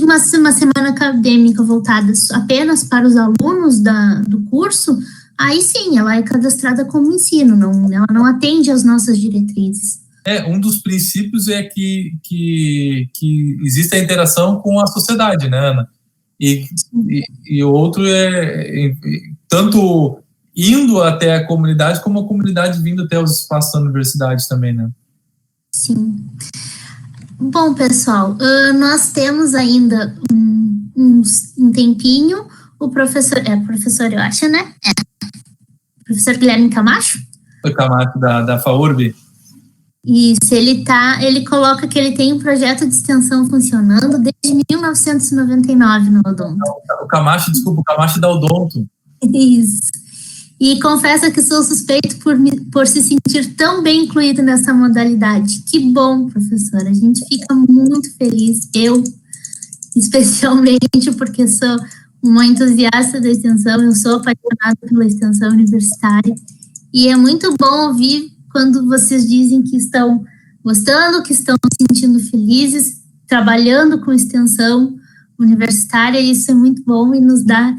uma semana acadêmica voltada apenas para os alunos do curso, aí sim, ela é cadastrada como ensino, ela não atende às nossas diretrizes. Um dos princípios é que existe a interação com a sociedade, né, Ana? E o outro é tanto indo até a comunidade, como a comunidade vindo até os espaços da universidade também, né? Sim. Bom, pessoal, nós temos ainda um tempinho. O professor, professor, eu acho, né? Professor Guilherme Camacho? O Camacho da FAURB. Isso, ele coloca que ele tem um projeto de extensão funcionando desde 1999 no Odonto. O Camacho da Odonto. Isso. E confessa que sou suspeito por se sentir tão bem incluído nessa modalidade. Que bom, professora. A gente fica muito feliz. Eu, especialmente, porque sou uma entusiasta da extensão, eu sou apaixonada pela extensão universitária. E é muito bom ouvir quando vocês dizem que estão gostando, que estão se sentindo felizes, trabalhando com extensão universitária. Isso é muito bom e nos dá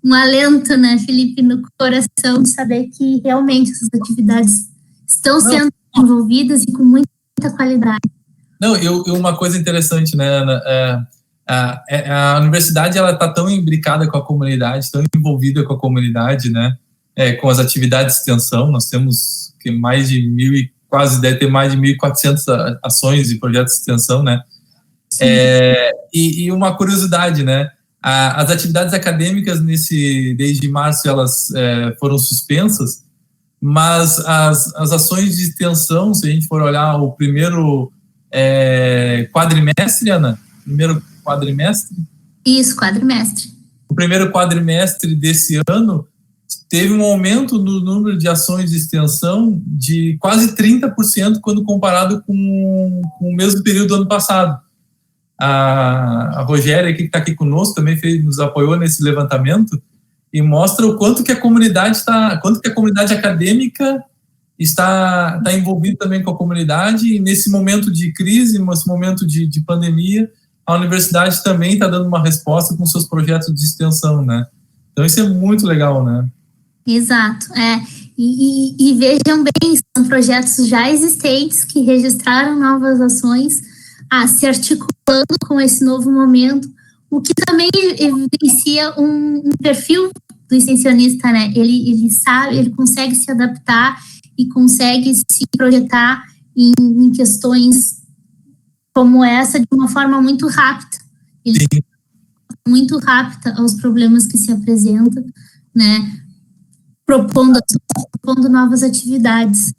um alento, né, Felipe, no coração, de saber que realmente essas atividades estão sendo desenvolvidas e com muita qualidade. Não, uma coisa interessante, né, Ana, a universidade, ela está tão imbricada com a comunidade, tão envolvida com a comunidade, né, com as atividades de extensão. Nós temos deve ter mais de 1.400 ações e projetos de extensão, né, e uma curiosidade, né, as atividades acadêmicas desde março, elas foram suspensas, mas as ações de extensão, se a gente for olhar o primeiro quadrimestre, Ana, Isso, quadrimestre. O primeiro quadrimestre desse ano teve um aumento no número de ações de extensão de quase 30% quando comparado com o mesmo período do ano passado. A Rogéria, que está aqui conosco, também nos apoiou nesse levantamento e mostra o quanto que a comunidade acadêmica está envolvida também com a comunidade, e nesse momento de crise, nesse momento de pandemia, a universidade também está dando uma resposta com seus projetos de extensão, né? Então isso é muito legal, né? Exato, e vejam bem, são projetos já existentes que registraram novas ações, se articulando com esse novo momento, o que também evidencia um perfil do extensionista, né? Ele sabe, ele consegue se adaptar e consegue se projetar em questões como essa de uma forma muito rápida. Ele é muito rápida aos problemas que se apresentam, né? Propondo novas atividades.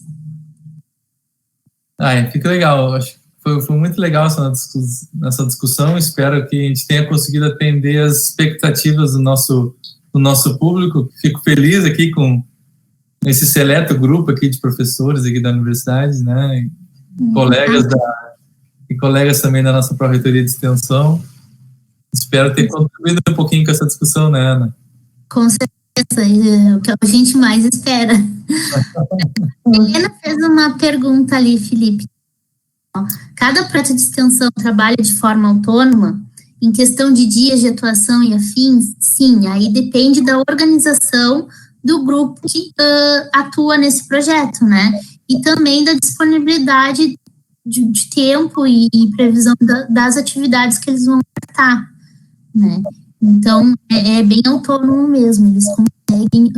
Fica legal. Acho que foi muito legal essa discussão. Espero que a gente tenha conseguido atender as expectativas do nosso público. Fico feliz aqui com esse seleto grupo aqui de professores aqui da universidade, né? E colegas também da nossa Pró-Reitoria de Extensão. Espero ter contribuído um pouquinho com essa discussão, né, Ana? Com certeza, é o que a gente mais espera. A Helena fez uma pergunta ali, Felipe. Cada projeto de extensão trabalha de forma autônoma? Em questão de dias de atuação e afins? Sim, aí depende da organização do grupo que atua nesse projeto, né? E também da disponibilidade de tempo e previsão das atividades que eles vão tratar, né? Então, é bem autônomo mesmo, eles conseguem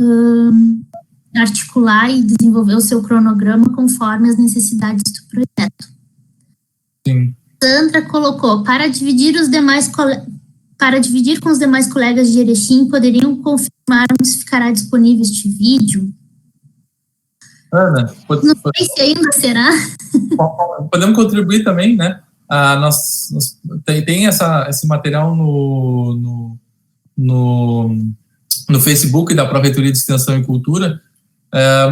articular e desenvolver o seu cronograma conforme as necessidades do projeto. Sim. Sandra colocou, para dividir com os demais colegas de Erechim, poderiam confirmar onde ficará disponível este vídeo? Ana, não sei se ainda será. Podemos contribuir também, né? Tem esse material no Facebook da Pró-Reitoria de Extensão e Cultura,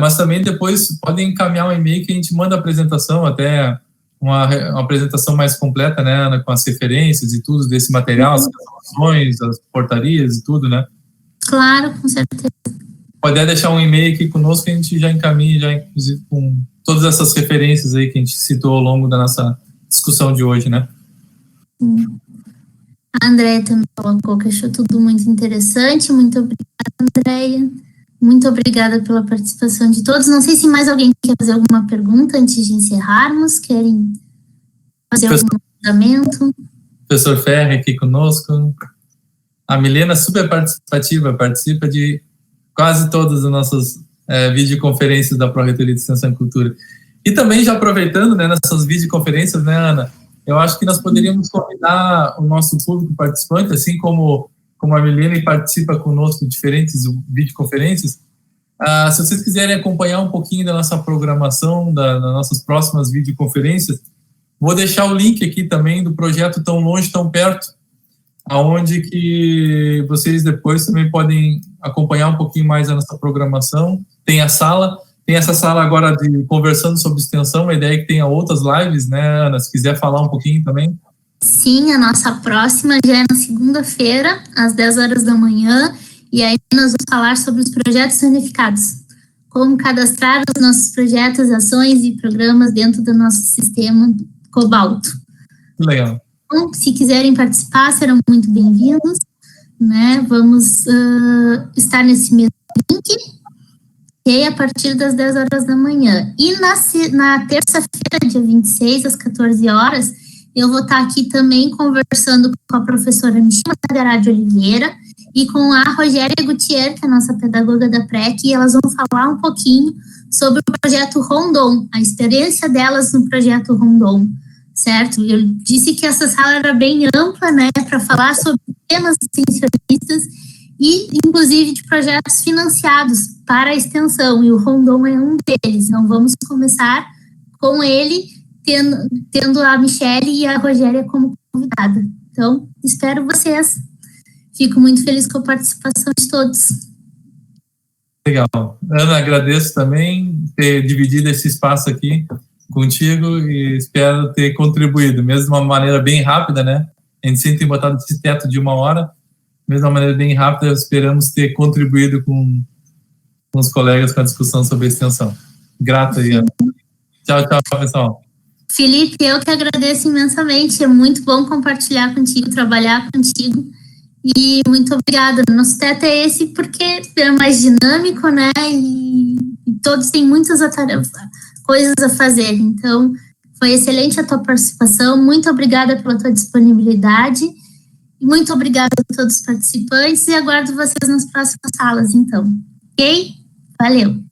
mas também depois podem encaminhar um e-mail que a gente manda a apresentação, até uma apresentação mais completa, né, Ana, com as referências e tudo desse material, as ações, as portarias e tudo, né? Claro, com certeza. Pode deixar um e-mail aqui conosco que a gente já encaminha, inclusive com todas essas referências aí que a gente citou ao longo da nossa discussão de hoje, né? A Andréia também colocou que achou tudo muito interessante. Muito obrigada, Andréia. Muito obrigada pela participação de todos. Não sei se mais alguém quer fazer alguma pergunta antes de encerrarmos. Querem fazer algum fundamento? Professor Ferre aqui conosco. A Milena, super participativa, participa de quase todas as nossas videoconferências da Pró-Reitoria de Extensão e Cultura. E também, já aproveitando, né, nessas videoconferências, né, Ana, eu acho que nós poderíamos convidar o nosso público participante, assim como a Milena participa conosco de diferentes videoconferências, Se vocês quiserem acompanhar um pouquinho da nossa programação, das nossas próximas videoconferências, vou deixar o link aqui também do projeto Tão Longe, Tão Perto, aonde que vocês depois também podem acompanhar um pouquinho mais a nossa programação. Tem essa sala agora de conversando sobre extensão, a ideia é que tenha outras lives, né, Ana? Se quiser falar um pouquinho também. Sim, a nossa próxima já é na segunda-feira, às 10 horas da manhã, e aí nós vamos falar sobre os projetos unificados, como cadastrar os nossos projetos, ações e programas dentro do nosso sistema Cobalto. Legal. Então, se quiserem participar, serão muito bem-vindos, né? Vamos estar nesse mesmo link, e a partir das 10 horas da manhã. E na terça-feira, dia 26, às 14 horas, eu vou estar aqui também conversando com a professora Michelle Magará de Oliveira e com a Rogéria Gutierrez, que é a nossa pedagoga da PREC, e elas vão falar um pouquinho sobre o projeto Rondon, a experiência delas no projeto Rondon, certo? Eu disse que essa sala era bem ampla, né, para falar sobre temas extensionistas e, inclusive, de projetos financiados para a extensão, e o Rondon é um deles. Então, vamos começar com ele, tendo a Michelle e a Rogéria como convidada. Então, espero vocês. Fico muito feliz com a participação de todos. Legal. Ana, agradeço também ter dividido esse espaço aqui contigo e espero ter contribuído, mesmo de uma maneira bem rápida, né? A gente sempre tem botado esse teto de 1 hora, mesmo de uma maneira bem rápida, esperamos ter contribuído com os colegas com a discussão sobre a extensão. Grato, Ana. Tchau, pessoal. Felipe, eu que agradeço imensamente, é muito bom compartilhar contigo, trabalhar contigo, e muito obrigada. Nosso teto é esse porque é mais dinâmico, né, e todos têm muitas coisas a fazer, então foi excelente a tua participação, muito obrigada pela tua disponibilidade, e muito obrigada a todos os participantes, e aguardo vocês nas próximas salas, então. Ok? Valeu.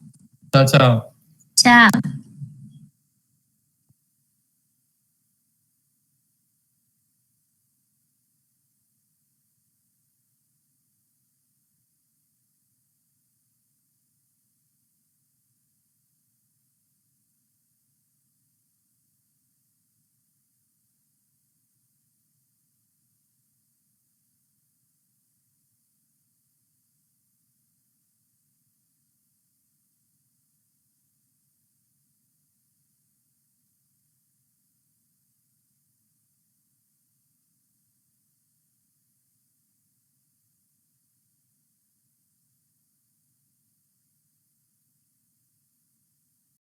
Tchau. Tchau.